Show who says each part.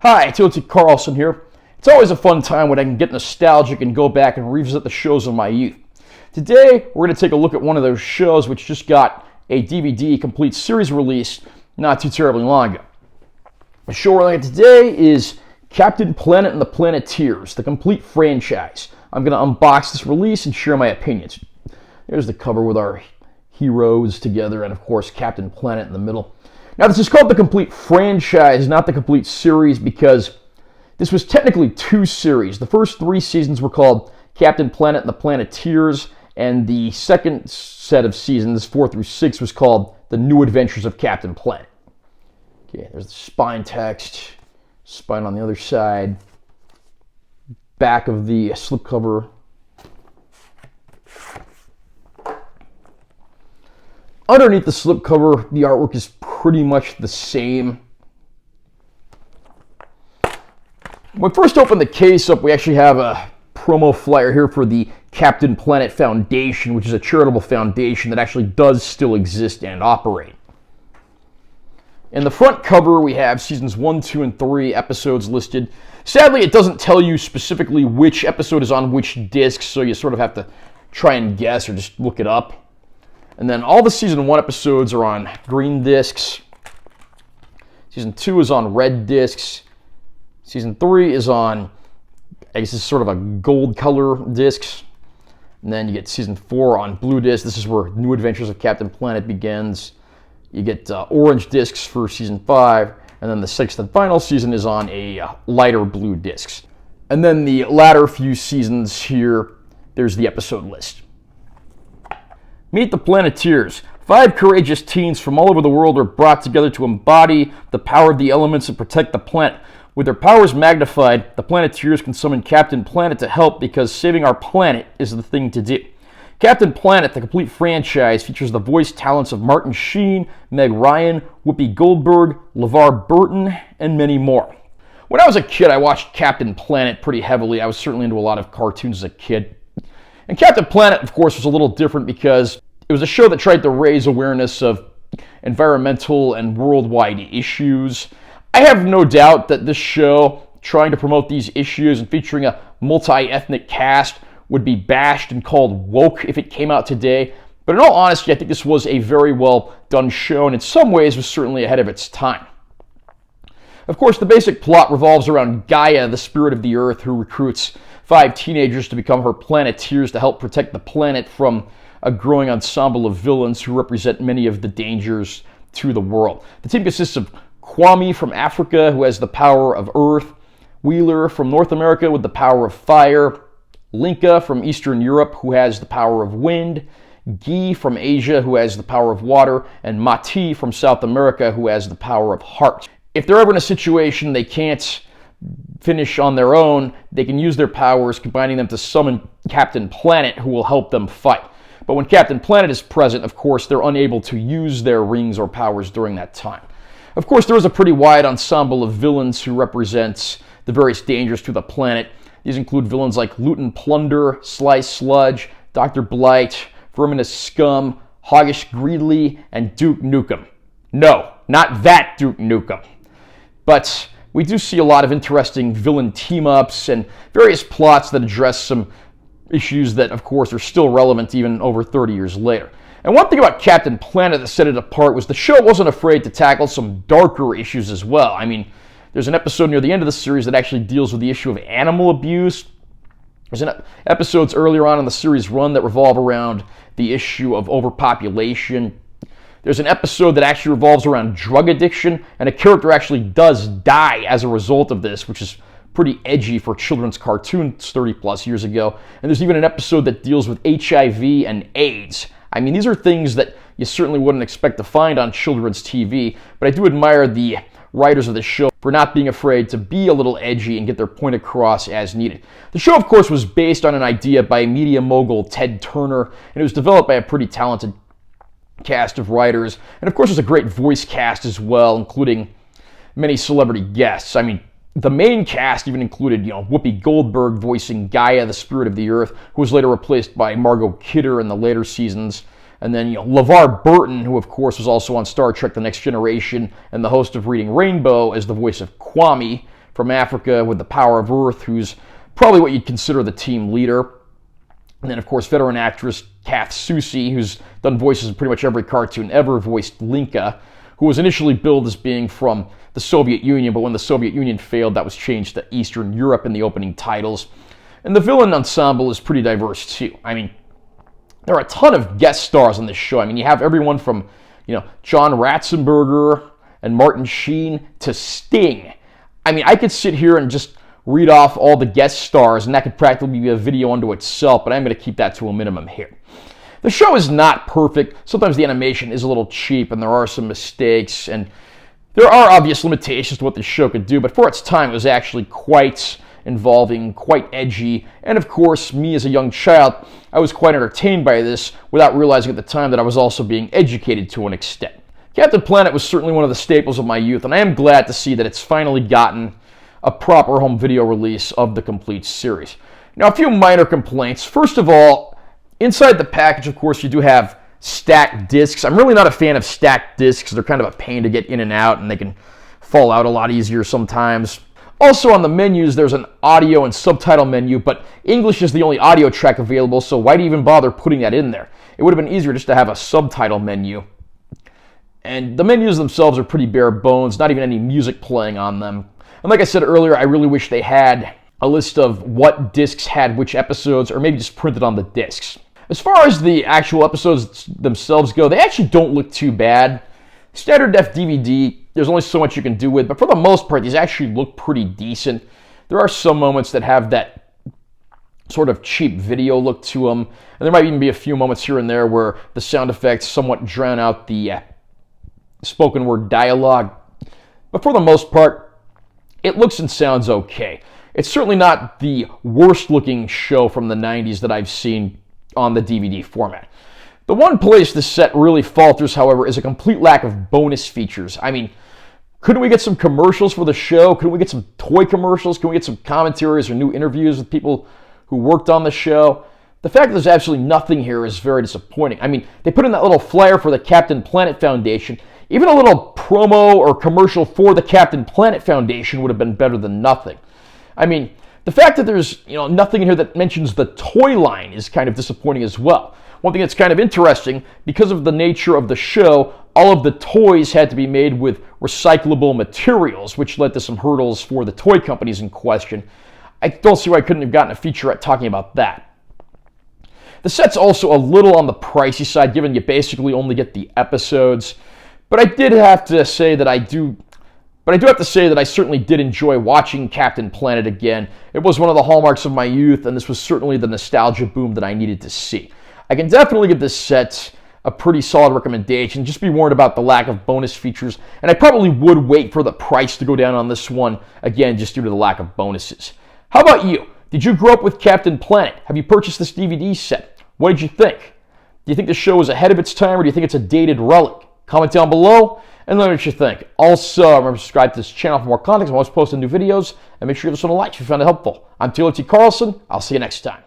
Speaker 1: Hi, T.O.T. Carlson here. It's always a fun time when I can get nostalgic and go back and revisit the shows of my youth. Today, we're going to take a look at one of those shows which just got a DVD complete series release not too terribly long ago. The show we're looking at today is Captain Planet and the Planeteers, the complete franchise. I'm going to unbox this release and share my opinions. There's the cover with our heroes together and, of course, Captain Planet in the middle. Now, this is called the complete franchise, not the complete series, because this was technically two series. The first three seasons were called Captain Planet and the Planeteers, and the second set of seasons, 4 through 6, was called The New Adventures of Captain Planet. Okay, there's the spine text, spine on the other side, back of the slipcover. Underneath the slipcover, the artwork is pretty much the same. When we first opened the case up, we actually have a promo flyer here for the Captain Planet Foundation, which is a charitable foundation that actually does still exist and operate. In the front cover, we have seasons 1, 2, and 3 episodes listed. Sadly, it doesn't tell you specifically which episode is on which disc, so you sort of have to try and guess or just look it up. And then all the season 1 episodes are on green discs. Season 2 is on red discs. Season 3 is on, I guess it's sort of a gold color discs. And then you get season 4 on blue discs. This is where New Adventures of Captain Planet begins. You get orange discs for season 5. And then the 6th and final season is on a lighter blue discs. And then the latter few seasons here, there's the episode list. Meet the Planeteers. 5 courageous teens from all over the world are brought together to embody the power of the elements and protect the planet. With their powers magnified, the Planeteers can summon Captain Planet to help because saving our planet is the thing to do. Captain Planet, the complete franchise, features the voice talents of Martin Sheen, Meg Ryan, Whoopi Goldberg, LeVar Burton, and many more. When I was a kid, I watched Captain Planet pretty heavily. I was certainly into a lot of cartoons as a kid. And Captain Planet, of course, was a little different because it was a show that tried to raise awareness of environmental and worldwide issues. I have no doubt that this show, trying to promote these issues and featuring a multi-ethnic cast, would be bashed and called woke if it came out today. But in all honesty, I think this was a very well done show, and in some ways was certainly ahead of its time. Of course, the basic plot revolves around Gaia, the spirit of the Earth, who recruits 5 teenagers to become her Planeteers to help protect the planet from a growing ensemble of villains who represent many of the dangers to the world. The team consists of Kwame from Africa, who has the power of Earth, Wheeler from North America with the power of fire, Linka from Eastern Europe, who has the power of wind, Guy from Asia, who has the power of water, and Mati from South America, who has the power of heart. If they're ever in a situation they can't finish on their own, they can use their powers, combining them to summon Captain Planet, who will help them fight. But when Captain Planet is present, of course, they're unable to use their rings or powers during that time. Of course, there is a pretty wide ensemble of villains who represents the various dangers to the planet. These include villains like Luton Plunder, Sly Sludge, Dr. Blight, Verminous Scum, Hoggish Greedly, and Duke Nukem. No, not that Duke Nukem. But we do see a lot of interesting villain team-ups and various plots that address some issues that, of course, are still relevant even over 30 years later. And one thing about Captain Planet that set it apart was the show wasn't afraid to tackle some darker issues as well. I mean, there's an episode near the end of the series that actually deals with the issue of animal abuse. There's episodes earlier on in the series run that revolve around the issue of overpopulation. There's an episode that actually revolves around drug addiction, and a character actually does die as a result of this, which is pretty edgy for children's cartoons 30 plus years ago. And there's even an episode that deals with HIV and AIDS. I mean, these are things that you certainly wouldn't expect to find on children's TV, but I do admire the writers of the show for not being afraid to be a little edgy and get their point across as needed. The show, of course, was based on an idea by media mogul Ted Turner, and it was developed by a pretty talented cast of writers. And of course, there's a great voice cast as well, including many celebrity guests. I mean, the main cast even included, Whoopi Goldberg voicing Gaia, the spirit of the Earth, who was later replaced by Margot Kidder in the later seasons. And then, LeVar Burton, who of course was also on Star Trek The Next Generation and the host of Reading Rainbow as the voice of Kwame from Africa with the power of Earth, who's probably what you'd consider the team leader. And then, of course, veteran actress Kath Soucie, who's done voices in pretty much every cartoon ever, voiced Linka, who was initially billed as being from the Soviet Union, but when the Soviet Union failed, that was changed to Eastern Europe in the opening titles. And the villain ensemble is pretty diverse, too. I mean, there are a ton of guest stars on this show. I mean, you have everyone from, John Ratzenberger and Martin Sheen to Sting. I mean, I could sit here and just read off all the guest stars, and that could practically be a video unto itself, but I'm going to keep that to a minimum here. The show is not perfect. Sometimes the animation is a little cheap, and there are some mistakes, and there are obvious limitations to what the show could do, but for its time, it was actually quite involving, quite edgy, and of course, me as a young child, I was quite entertained by this without realizing at the time that I was also being educated to an extent. Captain Planet was certainly one of the staples of my youth, and I am glad to see that it's finally gotten a proper home video release of the complete series. Now, a few minor complaints. First of all, inside the package, of course, you do have stacked discs. I'm really not a fan of stacked discs. They're kind of a pain to get in and out, and they can fall out a lot easier sometimes. Also on the menus, there's an audio and subtitle menu, but English is the only audio track available, so why do you even bother putting that in there? It would have been easier just to have a subtitle menu. And the menus themselves are pretty bare bones, not even any music playing on them. And like I said earlier, I really wish they had a list of what discs had which episodes, or maybe just printed on the discs. As far as the actual episodes themselves go, they actually don't look too bad. Standard def DVD, there's only so much you can do with, but for the most part, these actually look pretty decent. There are some moments that have that sort of cheap video look to them, and there might even be a few moments here and there where the sound effects somewhat drown out the spoken word dialogue. But for the most part, it looks and sounds okay. It's certainly not the worst looking show from the 90s that I've seen on the DVD format. The one place this set really falters, however, is a complete lack of bonus features. I mean, couldn't we get some commercials for the show? Couldn't we get some toy commercials? Can we get some commentaries or new interviews with people who worked on the show? The fact that there's absolutely nothing here is very disappointing. I mean, they put in that little flyer for the Captain Planet Foundation. Even a little promo or commercial for the Captain Planet Foundation would have been better than nothing. I mean, the fact that there's nothing in here that mentions the toy line is kind of disappointing as well. One thing that's kind of interesting, because of the nature of the show, all of the toys had to be made with recyclable materials, which led to some hurdles for the toy companies in question. I don't see why I couldn't have gotten a featurette talking about that. The set's also a little on the pricey side, given you basically only get the episodes. But I have to say that I certainly did enjoy watching Captain Planet again. It was one of the hallmarks of my youth, and this was certainly the nostalgia boom that I needed to see. I can definitely give this set a pretty solid recommendation. Just be warned about the lack of bonus features, and I probably would wait for the price to go down on this one, again, just due to the lack of bonuses. How about you? Did you grow up with Captain Planet? Have you purchased this DVD set? What did you think? Do you think the show is ahead of its time, or do you think it's a dated relic? Comment down below and let me know what you think. Also, remember to subscribe to this channel for more content. I'm always posting new videos, and make sure you give this one a like if you found it helpful. I'm Taylor T. Carlson. I'll see you next time.